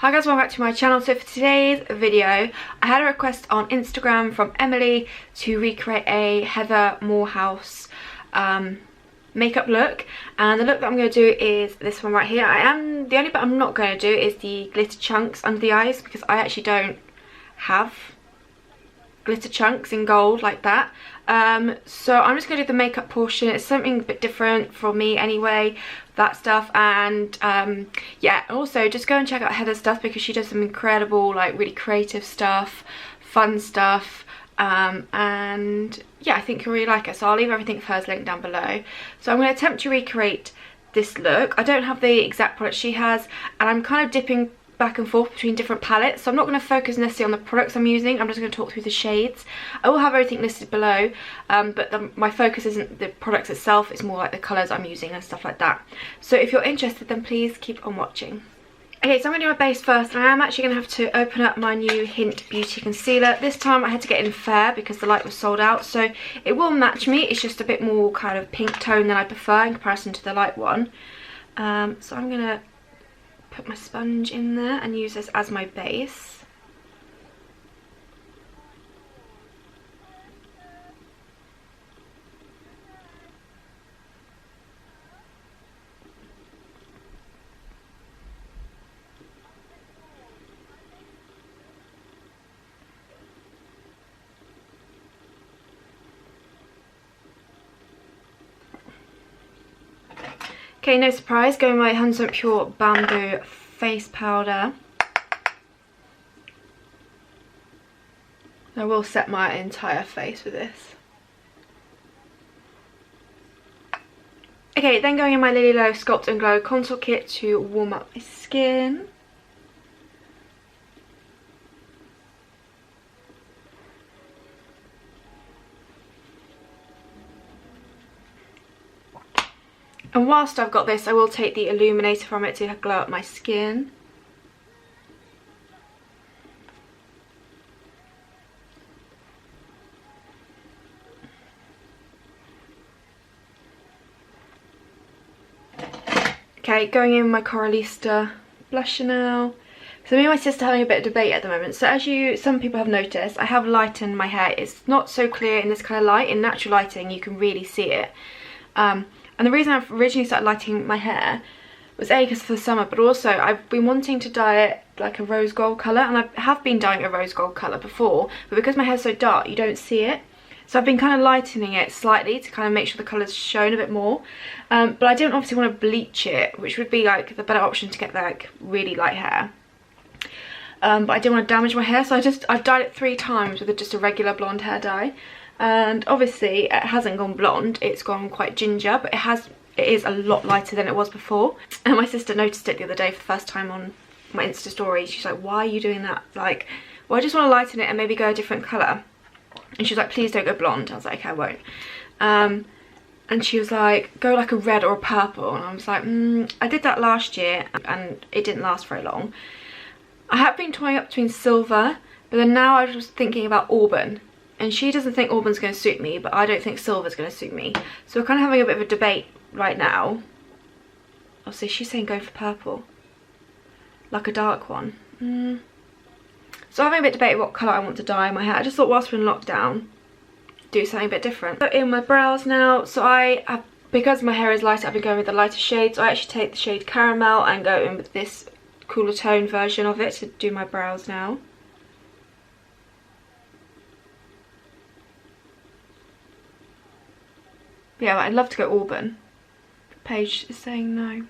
Hi guys, welcome back to my channel. So for today's video, I had a request on Instagram from Emily to recreate a Heather Moorhouse makeup look, and the look that I'm going to do is this one right here. The only bit I'm not going to do is the glitter chunks under the eyes, because I actually don't have glitter chunks in gold like that. So I'm just going to do the makeup portion. It's something a bit different for me anyway, that stuff. And yeah, also just go and check out Heather's stuff, because she does some incredible, like, really creative stuff, fun stuff, and yeah, I think you'll really like it. So I'll leave everything for hers linked down below. So I'm going to attempt to recreate this look. I don't have the exact product she has, and I'm kind of dipping back and forth between different palettes, so I'm not going to focus necessarily on the products I'm using. I'm just going to talk through the shades. I will have everything listed below, but my focus isn't the products itself, it's more like the colours I'm using and stuff like that. So if you're interested, then please keep on watching. Okay, so I'm going to do my base first, and I am actually going to have to open up my new Hint Beauty Concealer. This time I had to get in fair because the light was sold out, so it will match me. It's just a bit more kind of pink tone than I prefer in comparison to the light one. So I'm going to put my sponge in there and use this as my base. Okay, no surprise, going with my 100% Pure Bamboo face powder. I will set my entire face with this. Okay, then going in my Lily Low Sculpt and Glow Contour Kit to warm up my skin. And whilst I've got this, I will take the illuminator from it to glow up my skin. Okay, going in with my Coralista blusher now. So me and my sister are having a bit of debate at the moment. So as some people have noticed, I have lightened my hair. It's not so clear in this kind of light. In natural lighting, you can really see it. And the reason I've originally started lighting my hair was A, because for the summer, but also I've been wanting to dye it like a rose gold colour, and I have been dyeing a rose gold colour before, but because my hair's so dark, you don't see it. So I've been kind of lightening it slightly to kind of make sure the colour's shown a bit more. But I don't obviously want to bleach it, which would be like the better option to get like really light hair. But I didn't want to damage my hair, so I've dyed it 3 times with just a regular blonde hair dye. And obviously it hasn't gone blonde, it's gone quite ginger, but it is a lot lighter than it was before. And my sister noticed it the other day for the first time on my Insta story. She's like, why are you doing that? Like, well, I just want to lighten it and maybe go a different colour. And she was like, please don't go blonde. I was like, okay, I won't. And she was like, go like a red or a purple. And I was like, I did that last year and it didn't last very long. I have been toying up between silver, but then now I was thinking about auburn. And she doesn't think auburn's going to suit me, but I don't think silver's going to suit me. So we're kind of having a bit of a debate right now. Obviously, she's saying go for purple. Like a dark one. So I'm having a bit of debate what colour I want to dye my hair. I just thought whilst we're in lockdown, do something a bit different. So in my brows now, so because my hair is lighter, I've been going with the lighter shade. So I actually take the shade Caramel and go in with this cooler tone version of it to do my brows now. Yeah, I'd love to go auburn. Paige is saying no.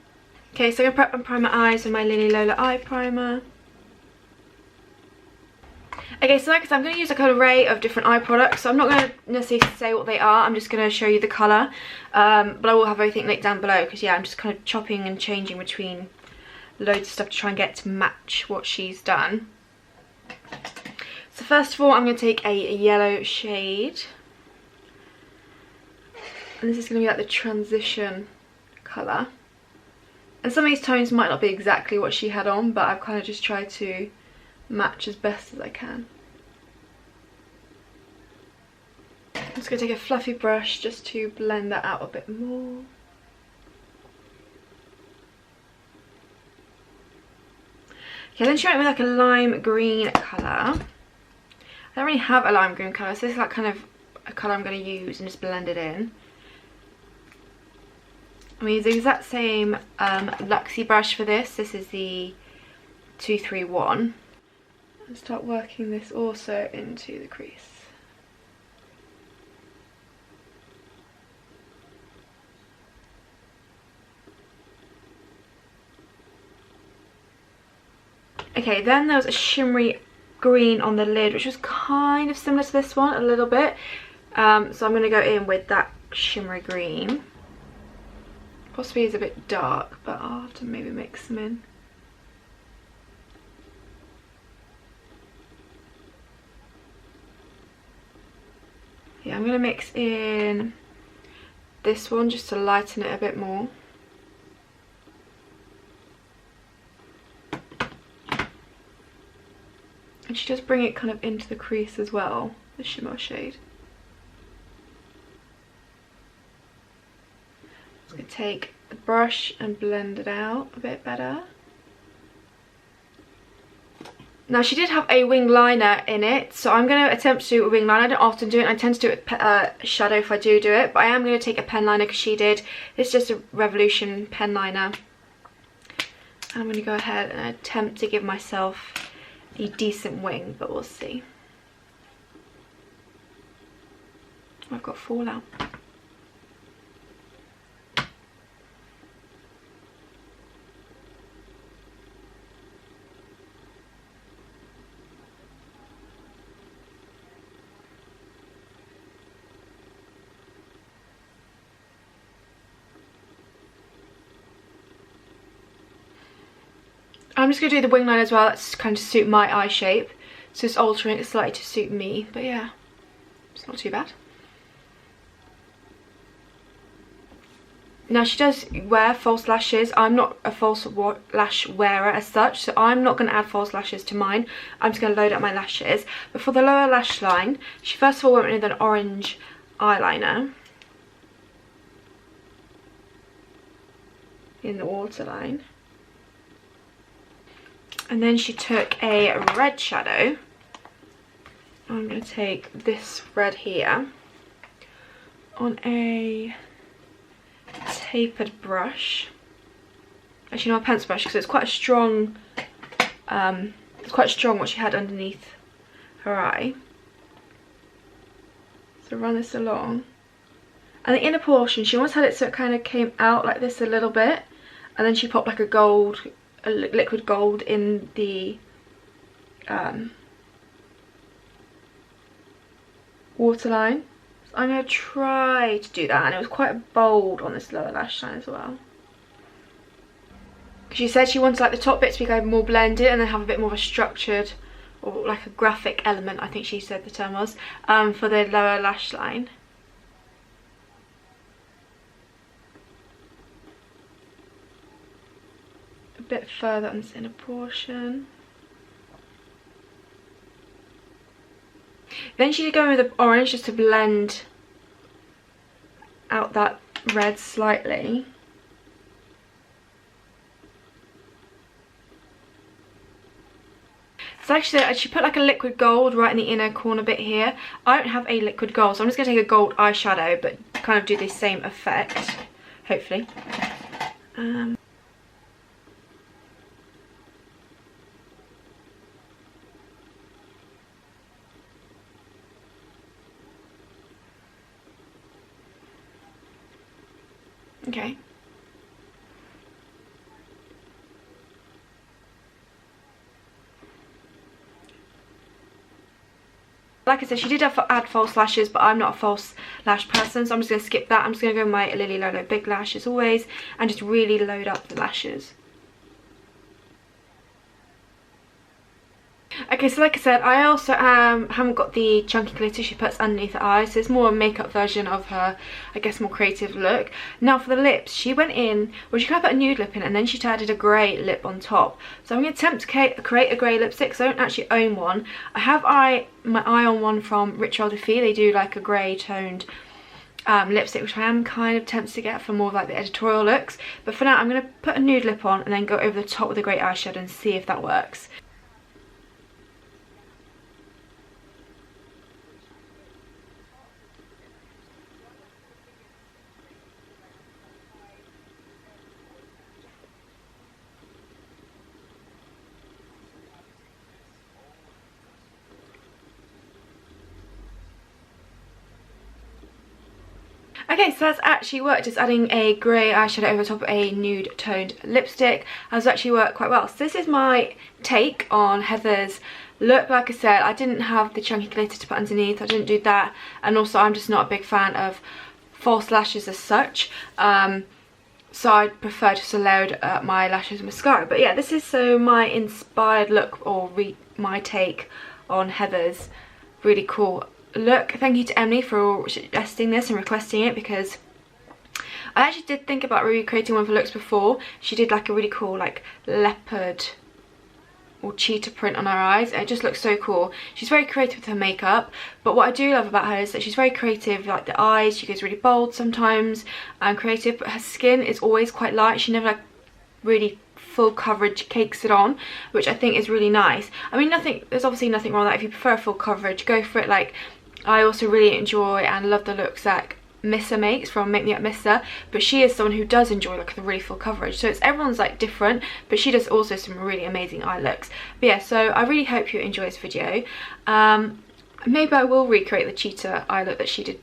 Okay, so I'm going to prep and prime my eyes with my Lily Lola eye primer. Okay, so like I said, I'm going to use like an array of different eye products. So I'm not going to necessarily say what they are. I'm just going to show you the colour. But I will have everything linked down below, because yeah, I'm just kind of chopping and changing between loads of stuff to try and get to match what she's done. So first of all, I'm going to take a yellow shade. And this is going to be like the transition colour. And some of these tones might not be exactly what she had on, but I've kind of just tried to match as best as I can. I'm just going to take a fluffy brush just to blend that out a bit more. Okay, then she went with like a lime green colour. I don't really have a lime green colour, so this is like kind of a colour I'm going to use and just blend it in. I'm going to use the exact same Luxie brush for this. This is the 231. And start working this also into the crease. Okay, then there was a shimmery green on the lid, which was kind of similar to this one a little bit. So I'm going to go in with that shimmery green. Possibly is a bit dark, but I'll have to maybe mix them in. Yeah, I'm going to mix in this one just to lighten it a bit more. And she does bring it kind of into the crease as well, the shimmer shade. I'm going to take the brush and blend it out a bit better. Now she did have a wing liner in it, so I'm going to attempt to do a wing liner. I don't often do it, and I tend to do it with shadow if I do it, but I am going to take a pen liner because she did. It's just a Revolution pen liner. I'm going to go ahead and attempt to give myself a decent wing, but we'll see. I've got fallout. I'm just going to do the wing line as well. That's kind of suit my eye shape. So it's altering it slightly to suit me. But yeah, it's not too bad. Now she does wear false lashes. I'm not a false lash wearer as such, so I'm not going to add false lashes to mine. I'm just going to load up my lashes. But for the lower lash line, she first of all went with an orange eyeliner in the waterline. And then she took a red shadow. I'm going to take this red here on a tapered brush. Actually, not a pencil brush because it's quite a strong. It's quite strong what she had underneath her eye. So run this along, and the inner portion she almost had it so it kind of came out like this a little bit, and then she popped like a liquid gold in the waterline. So I'm going to try to do that, and it was quite bold on this lower lash line as well. She said she wanted like the top bit to be more blended and then have a bit more of a structured, or like a graphic element, I think she said the term was, for the lower lash line. A bit further on this inner portion. Then she did go in with the orange just to blend out that red slightly. So actually she put like a liquid gold right in the inner corner bit here. I don't have a liquid gold, so I'm just going to take a gold eyeshadow but kind of do the same effect, hopefully. Okay. Like I said, she did add false lashes, but I'm not a false lash person, so I'm just going to skip that. I'm just going to go with my Lily Lolo Big Lash as always and just really load up the lashes. Okay, so like I said, I also haven't got the chunky glitter she puts underneath her eyes, so it's more a makeup version of her, I guess, more creative look. Now for the lips, she went in, well, she kind of put a nude lip in and then she added a grey lip on top. So I'm going to attempt to create a grey lipstick because I don't actually own one. I have my eye on one from Ritual de Fille. They do like a grey toned lipstick, which I am kind of tempted to get for more of like the editorial looks. But for now, I'm going to put a nude lip on and then go over the top with a grey eyeshadow and see if that works. Okay, so that's actually worked. Just adding a grey eyeshadow over the top of a nude toned lipstick has actually worked quite well. So this is my take on Heather's look. Like I said, I didn't have the chunky glitter to put underneath. I didn't do that, and also I'm just not a big fan of false lashes as such. So I prefer just to load my lashes and mascara. But yeah, this is so my inspired look, or my take on Heather's really cool look. Thank you to Emily for suggesting this and requesting it, because I actually did think about recreating one of her looks before. She did like a really cool like leopard or cheetah print on her eyes, and it just looks so cool. She's very creative with her makeup, but what I do love about her is that she's very creative. Like the eyes, she goes really bold sometimes and creative, but her skin is always quite light. She never like really full coverage cakes it on, which I think is really nice. I mean, there's obviously nothing wrong with that. If you prefer full coverage, go for it. Like, I also really enjoy and love the looks that Missa makes from Make Me Up Missa, but she is someone who does enjoy like the really full coverage. So it's everyone's like different, but she does also some really amazing eye looks. But yeah, so I really hope you enjoy this video. Maybe I will recreate the cheetah eye look that she did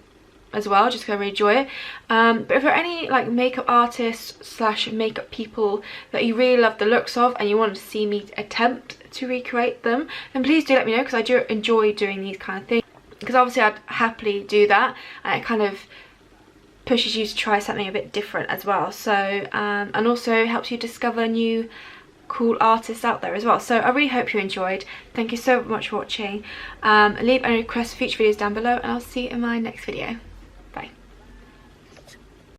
as well, just because I really enjoy it. But if there are any like makeup artists slash makeup people that you really love the looks of and you want to see me attempt to recreate them, then please do let me know, because I do enjoy doing these kind of things. Because obviously I'd happily do that, and it kind of pushes you to try something a bit different as well. So and also helps you discover new cool artists out there as well. So I really hope you enjoyed. Thank you so much for watching. Leave any requests for future videos down below, and I'll see you in my next video.